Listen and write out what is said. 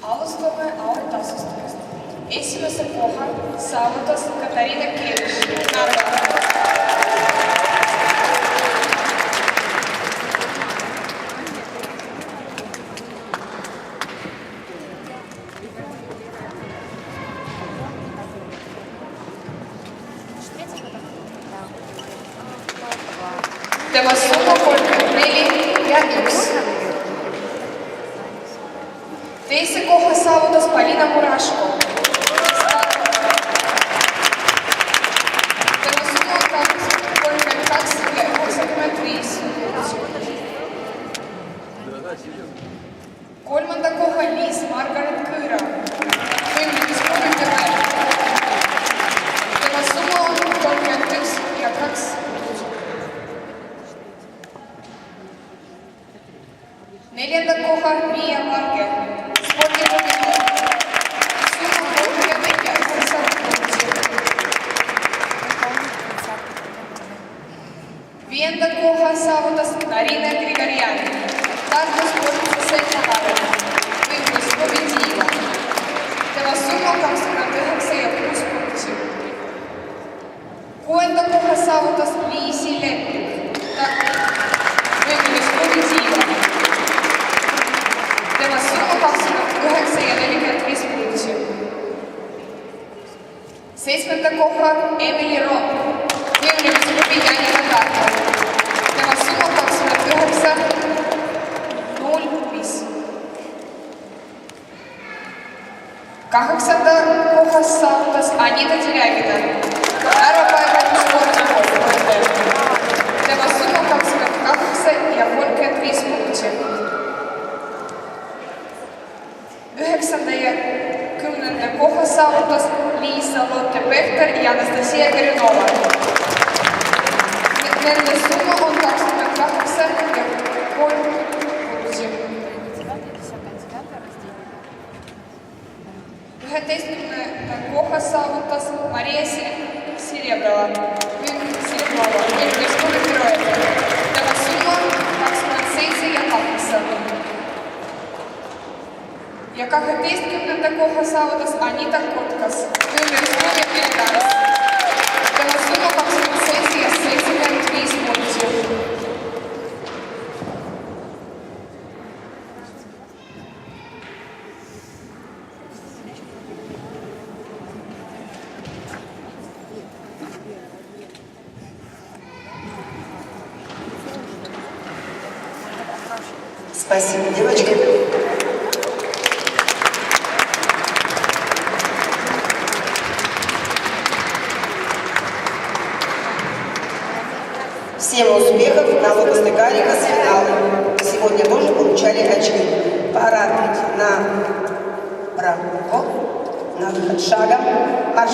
Alustame auhitasustust. Esimese koha saavutas Katariina Kirš, Narva. Tema summa 34 ja 1. Teise koha saavutas Polina Muraško. Tema summa 32 ja 95. Kolmanda koha Liis Margaret Kõõra. Tema summa on 31 ja 2. Neljanda koha Miia Marge, spordikomitee, summa 39. Viienda koha saavutas Marina Grigorjan, Tartu spordikomitee, võitlus Pobediila. Tema summa 29 ja 6 punkti. Kuuenda koha saavutas Liisi Lepik, võitlus Pobediila. Tema summa 29 ja 45 punkti. Seitsmenda koha Emily Rock, võimlemisgrupi Janina Tartu. Tema summa 29,05. Kaheksanda kohas saavutas Anita Tüljagida, ärapaiganud spordikomitee. Tema summa 28 ja 35 punkti. Üheksanda ja 10. koha saavutas Liisa-Lotte Pehter ja Anastasia Karinova. Nende summa on 28 ja 3 punkti. 11. koha saavutas Maria Sirjebrova, võitlus Komitee. Tema summa 27 ja 8. Ja 12. koha saavutas Anita Kotkas, võimlemisgrupi Pilgaras. Tema summa 27 ja 75 punkti. Спасибо, девочки. Всем успехов на лопастной карика с финала. Сегодня тоже получали очки. Пора отбить на выход шагом. Марш!